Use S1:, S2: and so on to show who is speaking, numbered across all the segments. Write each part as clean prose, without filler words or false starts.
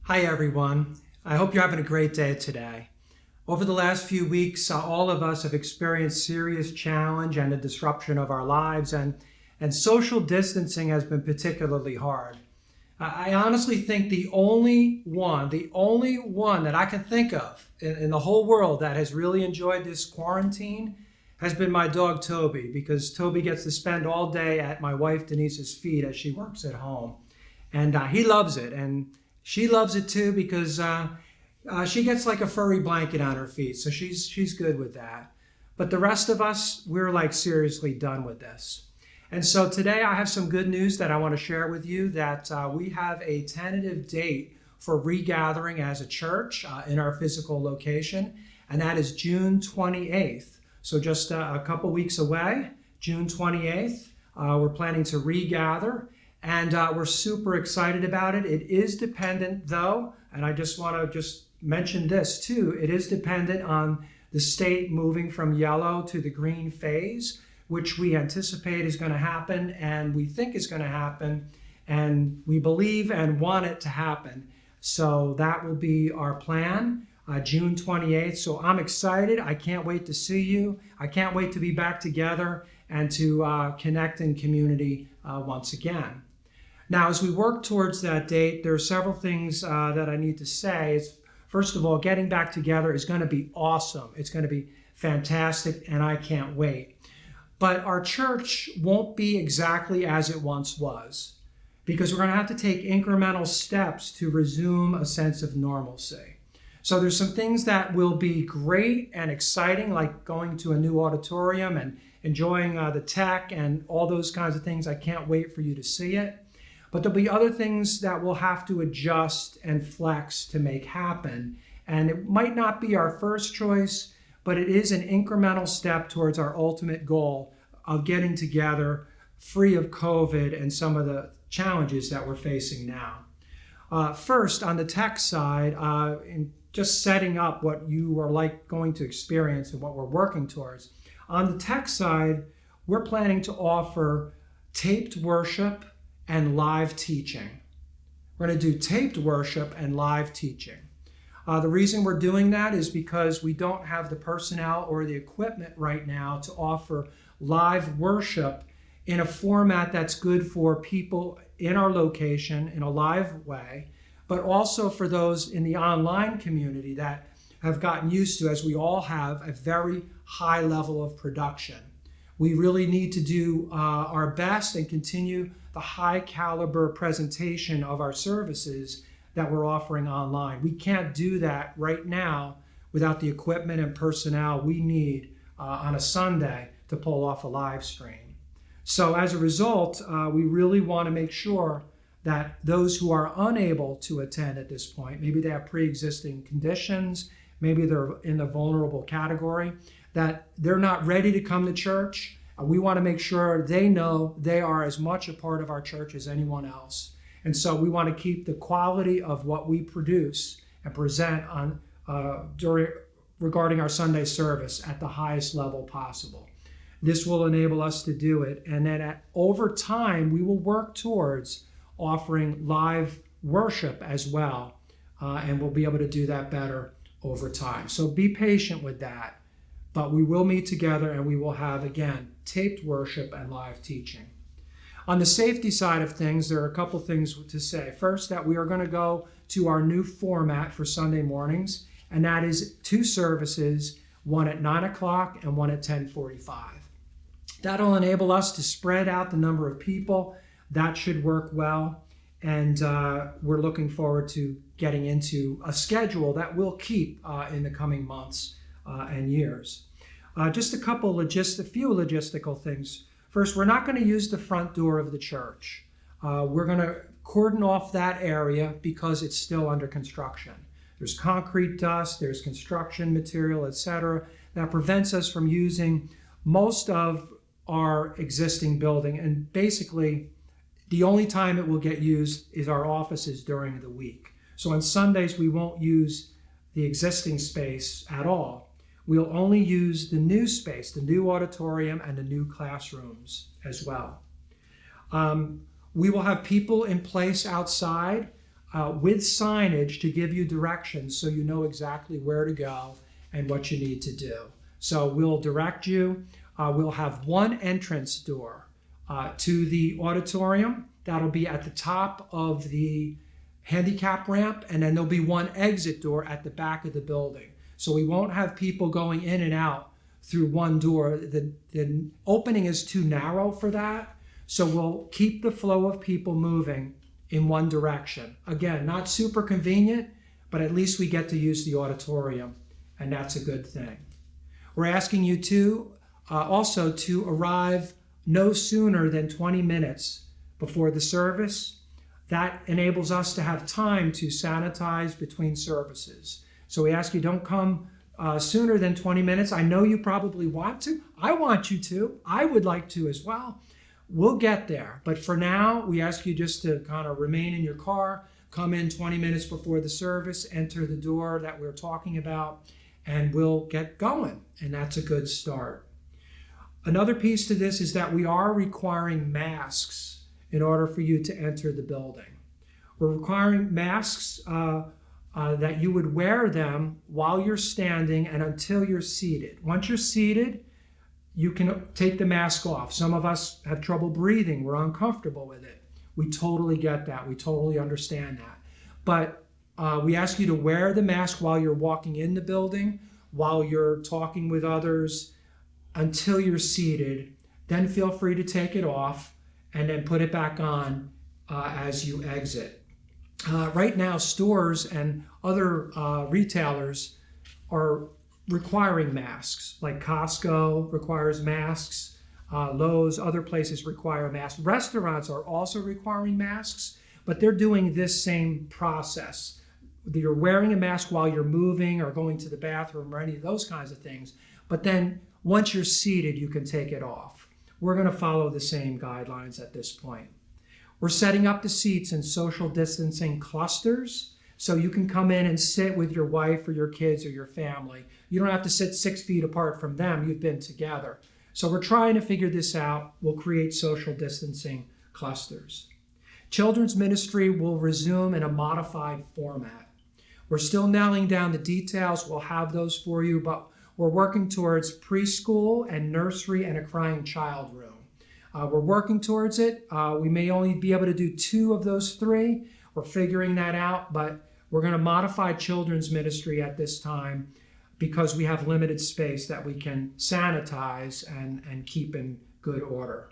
S1: Hi everyone. I hope you're having a great day today. Over the last few weeks, all of us have experienced serious challenge and a disruption of our lives, and social distancing has been particularly hard. I honestly think the only one that I can think of in the whole world that has really enjoyed this quarantine has been my dog Toby, because Toby gets to spend all day at my wife Denise's feet as she works at home. And he loves it, and she loves it too because she gets like a furry blanket on her feet, so she's good with that. But the rest of us, we're like seriously done with this. And so today I have some good news that I want to share with you that we have a tentative date for regathering as a church in our physical location, and that is June 28th. So just a couple weeks away, June 28th, we're planning to regather, and we're super excited about it. It is dependent though, and I just want to mention this too, it is dependent on the state moving from yellow to the green phase, which we anticipate is going to happen, and we think is going to happen, and we believe and want it to happen. So that will be our plan, June 28th. So I'm excited. I can't wait to see you. I can't wait to be back together and to connect in community once again. Now, as we work towards that date, there are several things that I need to say. First of all, getting back together is going to be awesome. It's going to be fantastic, and I can't wait. But our church won't be exactly as it once was, because we're going to have to take incremental steps to resume a sense of normalcy. So there's some things that will be great and exciting, like going to a new auditorium and enjoying the tech and all those kinds of things. I can't wait for you to see it. But there'll be other things that we'll have to adjust and flex to make happen. And it might not be our first choice, but it is an incremental step towards our ultimate goal of getting together free of COVID and some of the challenges that we're facing now. First, on the tech side, in just setting up what you are going to experience and what we're working towards. On the tech side, we're planning to offer taped worship and live teaching. We're going to do taped worship and live teaching. The reason we're doing that is because we don't have the personnel or the equipment right now to offer live worship in a format that's good for people in our location in a live way, but also for those in the online community that have gotten used to, as we all have, a very high level of production. We really need to do our best and continue the high caliber presentation of our services that we're offering online. We can't do that right now without the equipment and personnel we need on a Sunday to pull off a live stream. So as a result, we really want to make sure that those who are unable to attend at this point, maybe they have pre-existing conditions, maybe they're in the vulnerable category, that they're not ready to come to church. We want to make sure they know they are as much a part of our church as anyone else. And so we want to keep the quality of what we produce and present on regarding our Sunday service at the highest level possible. This will enable us to do it. And then over time, we will work towards offering live worship as well. And we'll be able to do that better over time. So be patient with that. But we will meet together and we will have, again, taped worship and live teaching. On the safety side of things, there are a couple things to say. First, that we are going to go to our new format for Sunday mornings, and that is 2 services, one at 9 o'clock and one at 10:45. That'll enable us to spread out the number of people. That should work well, and we're looking forward to getting into a schedule that we'll keep in the coming months and years. Just a few logistical things. First, we're not going to use the front door of the church. We're going to cordon off that area because it's still under construction. There's concrete dust, there's construction material, etc., that prevents us from using most of our existing building. And basically, the only time it will get used is our offices during the week. So on Sundays, we won't use the existing space at all. We'll only use the new space, the new auditorium, and the new classrooms as well. We will have people in place outside with signage to give you directions so you know exactly where to go and what you need to do. So we'll direct you. We'll have one entrance door to the auditorium. That'll be at the top of the handicap ramp, and then there'll be one exit door at the back of the building. So we won't have people going in and out through one door. The opening is too narrow for that. So we'll keep the flow of people moving in one direction. Again, not super convenient, but at least we get to use the auditorium, and that's a good thing. We're asking you to also to arrive no sooner than 20 minutes before the service. That enables us to have time to sanitize between services. So we ask you don't come sooner than 20 minutes. I know you probably want to. I want you to. I would like to as well. We'll get there. But for now, we ask you just to kind of remain in your car, come in 20 minutes before the service, enter the door that we're talking about, and we'll get going. And that's a good start. Another piece to this is that we are requiring masks in order for you to enter the building. We're requiring masks that you would wear them while you're standing and until you're seated. Once you're seated, you can take the mask off. Some of us have trouble breathing. We're uncomfortable with it. We totally get that. We totally understand that. But we ask you to wear the mask while you're walking in the building, while you're talking with others, until you're seated. Then feel free to take it off and then put it back on as you exit. Right now, stores and other retailers are requiring masks, like Costco requires masks, Lowe's, other places require masks. Restaurants are also requiring masks, but they're doing this same process. You're wearing a mask while you're moving or going to the bathroom or any of those kinds of things, but then once you're seated, you can take it off. We're going to follow the same guidelines at this point. We're setting up the seats in social distancing clusters, so you can come in and sit with your wife or your kids or your family. You don't have to sit 6 feet apart from them. You've been together. So we're trying to figure this out. We'll create social distancing clusters. Children's ministry will resume in a modified format. We're still nailing down the details. We'll have those for you, but we're working towards preschool and nursery and a crying child room. We're working towards it. We may only be able to do 2 of those 3. We're figuring that out, but we're going to modify children's ministry at this time because we have limited space that we can sanitize and keep in good order.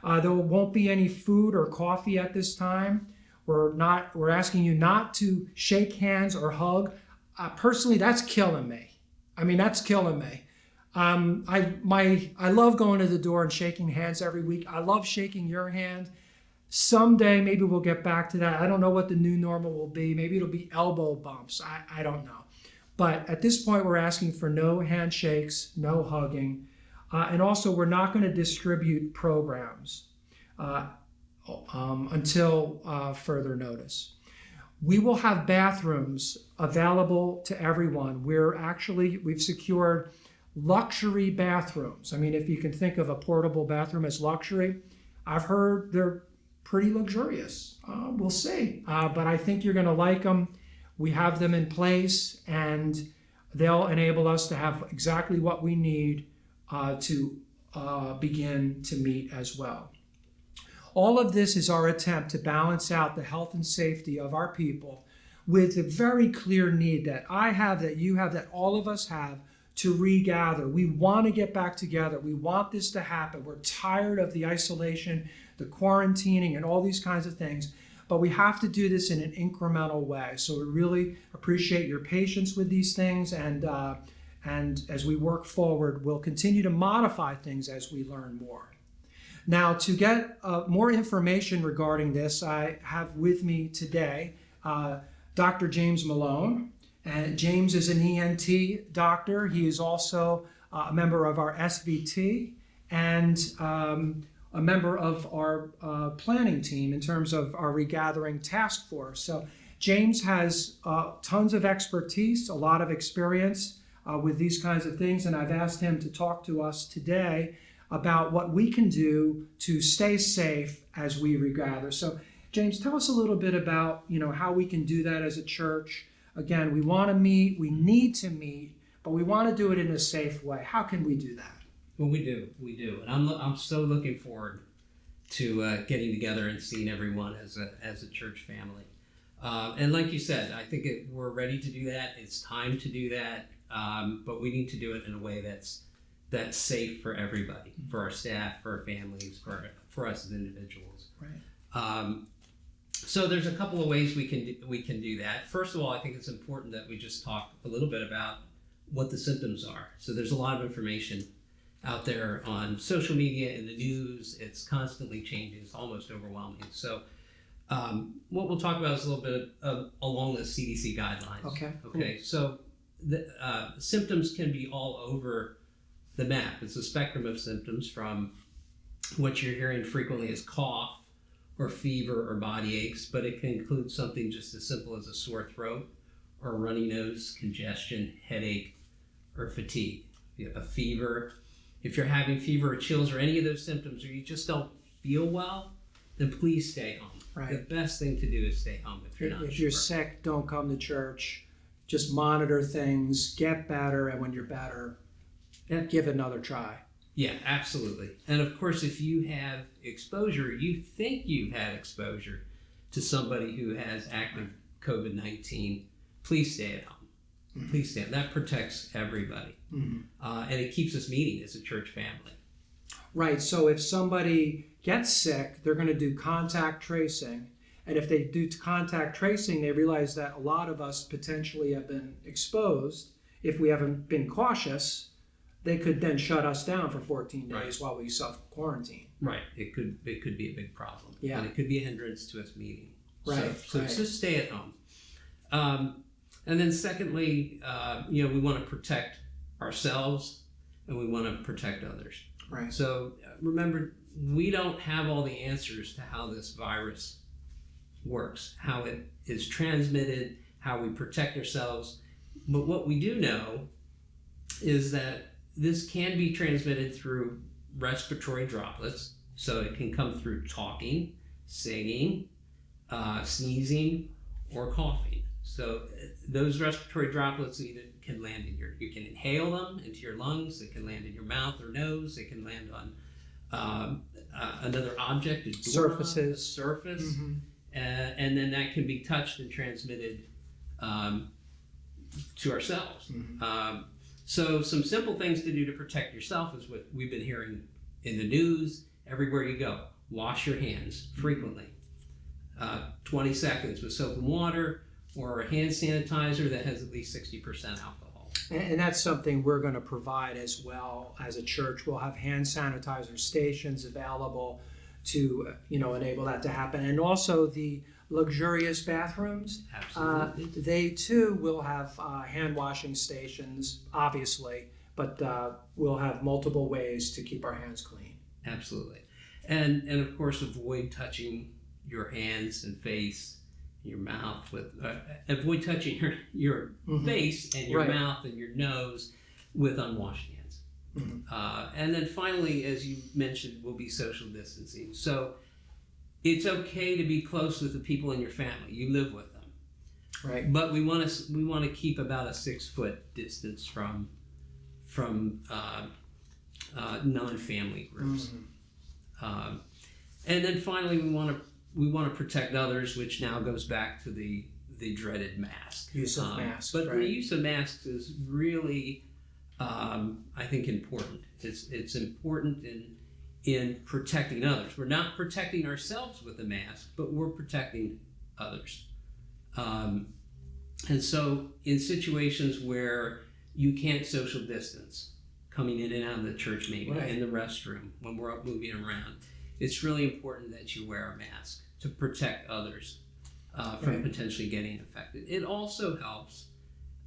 S1: There won't be any food or coffee at this time. We're asking you not to shake hands or hug. Personally, that's killing me. That's killing me. I love going to the door and shaking hands every week. I love shaking your hand. Someday, maybe we'll get back to that. I don't know what the new normal will be. Maybe it'll be elbow bumps. I don't know. But at this point, we're asking for no handshakes, no hugging. And also, we're not going to distribute programs until further notice. We will have bathrooms available to everyone. We've secured luxury bathrooms. If you can think of a portable bathroom as luxury, I've heard they're pretty luxurious. We'll see. But I think you're going to like them. We have them in place, and they'll enable us to have exactly what we need to begin to meet as well. All of this is our attempt to balance out the health and safety of our people with a very clear need that I have, that you have, that all of us have, to regather. We want to get back together. We want this to happen. We're tired of the isolation, the quarantining, and all these kinds of things, but we have to do this in an incremental way. So we really appreciate your patience with these things, and as we work forward, we'll continue to modify things as we learn more. Now, to get more information regarding this, I have with me today Dr. James Malone. And James is an ENT doctor. He is also a member of our SVT and a member of our planning team in terms of our Regathering task force. So James has tons of expertise, a lot of experience with these kinds of things, and I've asked him to talk to us today about what we can do to stay safe as we regather. So James, tell us a little bit about, how we can do that as a church. Again, we want to meet, we need to meet, but we want to do it in a safe way. How can we do that?
S2: Well, we do, and I'm so looking forward to getting together and seeing everyone as a church family. And like you said, I think we're ready to do that. It's time to do that, but we need to do it in a way that's safe for everybody, for our staff, for our families, for us as individuals.
S1: Right.
S2: So there's a couple of ways we can do that. First of all, I think it's important that we just talk a little bit about what the symptoms are. So there's a lot of information out there on social media, in the news. It's constantly changing. It's almost overwhelming. So what we'll talk about is a little bit along the CDC guidelines.
S1: Okay.
S2: Okay. Cool. So the symptoms can be all over the map. It's a spectrum of symptoms, from what you're hearing frequently as cough or fever or body aches, but it can include something just as simple as a sore throat or a runny nose, congestion, headache, or fatigue. A fever. If you're having fever or chills or any of those symptoms, or you just don't feel well, then please stay home.
S1: Right.
S2: The best thing to do is stay home if you're not
S1: If
S2: sure.
S1: you're sick, don't come to church. Just monitor things, get better, and when you're better, give it another try.
S2: Yeah, absolutely. And of course, if you have exposure, you think you've had exposure to somebody who has active COVID-19, please stay at home. Mm-hmm. Please stay. That protects everybody. Mm-hmm. And it keeps us meeting as a church family.
S1: Right. So if somebody gets sick, they're going to do contact tracing. And if they do contact tracing, they realize that a lot of us potentially have been exposed. If we haven't been cautious, they could then shut us down for 14 days right. while we self-quarantine.
S2: Right. It could be a big problem.
S1: Yeah.
S2: And it could be a hindrance to us meeting.
S1: Right.
S2: So just stay at home. And then secondly, we want to protect ourselves and we want to protect others.
S1: Right.
S2: So remember, we don't have all the answers to how this virus works, how it is transmitted, how we protect ourselves. But what we do know is that this can be transmitted through respiratory droplets. So it can come through talking, singing, sneezing, or coughing. So those respiratory droplets either can land you can inhale them into your lungs, it can land in your mouth or nose, it can land on another object, a surface, mm-hmm. And then that can be touched and transmitted to ourselves. Mm-hmm. So some simple things to do to protect yourself is what we've been hearing in the news, everywhere you go. Wash your hands frequently. 20 seconds with soap and water, or a hand sanitizer that has at least 60% alcohol.
S1: And that's something we're going to provide as well as a church. We'll have hand sanitizer stations available to enable that to happen. And also the luxurious bathrooms.
S2: Absolutely.
S1: They too will have hand washing stations, obviously, but we'll have multiple ways to keep our hands clean.
S2: Absolutely. And of course, avoid touching your hands and face, your mouth avoid touching your mm-hmm. face and your right. mouth and your nose with unwashed hands. Mm-hmm. And then finally, as you mentioned, will be social distancing. So it's okay to be close with the people in your family. You live with them,
S1: right?
S2: But we want to keep about a 6-foot distance from non-family groups. Mm-hmm. And then finally, we want to protect others, which now goes back to the dreaded mask.
S1: Use of masks.
S2: But
S1: right.
S2: the use of masks is really, I think, important. It's important in protecting others. We're not protecting ourselves with the mask, but we're protecting others. And so in situations where you can't social distance, coming in and out of the church, maybe right. in the restroom, when we're up moving around, it's really important that you wear a mask to protect others from right. potentially getting infected. It also helps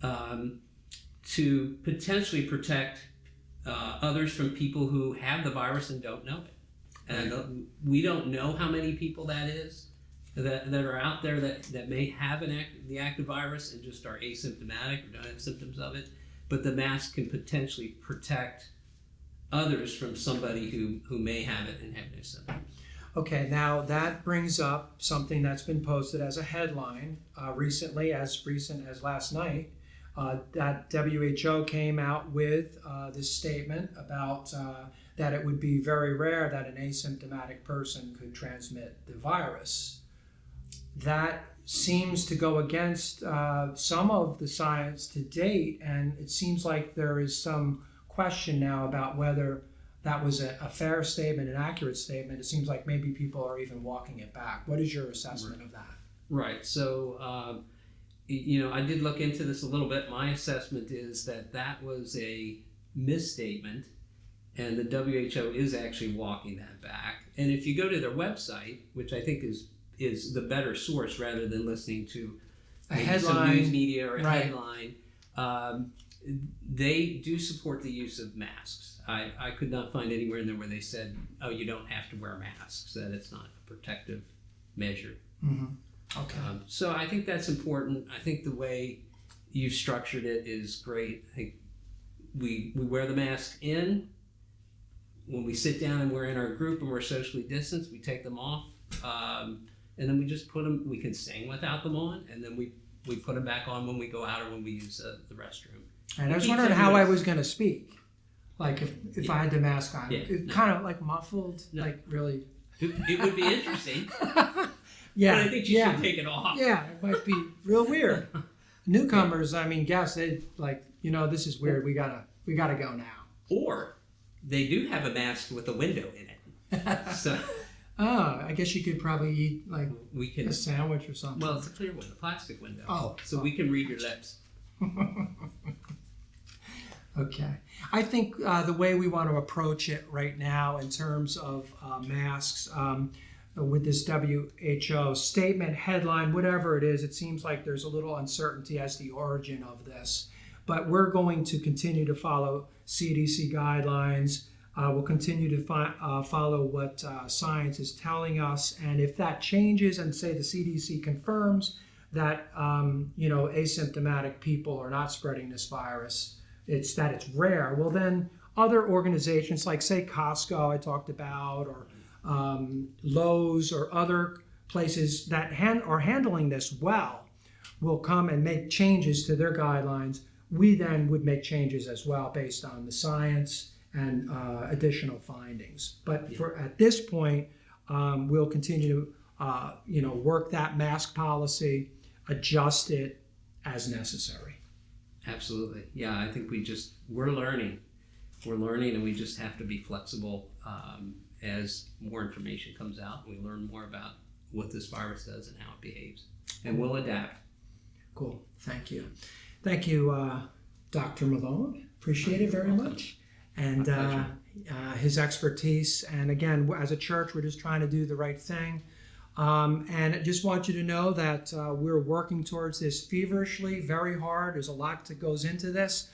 S2: to potentially protect others from people who have the virus and don't know it. And we don't know how many people that is that are out there that may have the active virus and just are asymptomatic or don't have symptoms of it. But the mask can potentially protect others from somebody who may have it and have no symptoms.
S1: Okay, now that brings up something that's been posted as a headline recently, as recent as last night. That WHO came out with this statement about that it would be very rare that an asymptomatic person could transmit the virus. That seems to go against some of the science to date, and it seems like there is some question now about whether that was a fair statement, an accurate statement. It seems like maybe people are even walking it back. What is your assessment of that?
S2: Right. So, I did look into this a little bit. My assessment is that was a misstatement, and the WHO is actually walking that back. And if you go to their website, which I think is the better source rather than listening to
S1: A headline,
S2: some news media or a
S1: right.
S2: headline, they do support the use of masks. I could not find anywhere in there where they said, oh, you don't have to wear masks, that it's not a protective measure.
S1: Mm-hmm. Okay.
S2: So I think that's important. I think the way you've structured it is great. I think we wear the mask in. When we sit down and we're in our group and we're socially distanced, we take them off. And then we just put them, we can sing without them on, and then we put them back on when we go out or when we use the restroom.
S1: And I was wondering how I was going to speak. Like if I had the mask on.
S2: Yeah,
S1: It kind of like muffled, like really.
S2: It would be interesting.
S1: Yeah.
S2: But I think you should take it off.
S1: Yeah, it might be real weird. Newcomers, I mean, guess they like, this is weird. We gotta go now.
S2: Or they do have a mask with a window in it. So
S1: I guess you could probably eat like a sandwich or something.
S2: Well, it's a clear window, a plastic window.
S1: Oh.
S2: So we can read your lips.
S1: Okay. I think the way we want to approach it right now in terms of masks, with this WHO statement, headline, whatever it is, it seems like there's a little uncertainty as to the origin of this. But we're going to continue to follow CDC guidelines. We'll continue to follow what science is telling us. And if that changes and say the CDC confirms that asymptomatic people are not spreading this virus, it's rare, well then other organizations like say Costco I talked about, or Lowe's or other places that are handling this well will come and make changes to their guidelines. We then would make changes as well based on the science and additional findings. But at this point, we'll continue to work that mask policy, adjust it as necessary.
S2: Absolutely. Yeah, I think we're learning. We're learning, and we just have to be flexible as more information comes out. We learn more about what this virus does and how it behaves. And we'll adapt.
S1: Cool. Thank you. Thank you, Dr. Malone. Appreciate it very much. And his expertise. And again, as a church, we're just trying to do the right thing. And I just want you to know that we're working towards this feverishly, very hard. There's a lot that goes into this.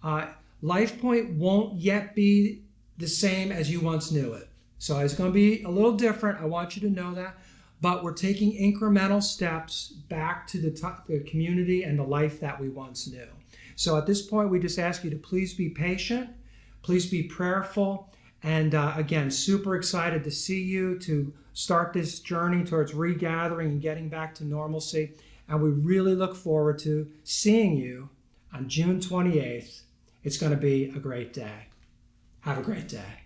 S1: LifePoint won't yet be the same as you once knew it. So it's going to be a little different. I want you to know that. But we're taking incremental steps back to the community and the life that we once knew. So at this point, we just ask you to please be patient. Please be prayerful. And again, super excited to see you, to start this journey towards regathering and getting back to normalcy. And we really look forward to seeing you on June 28th. It's going to be a great day. Have a great day.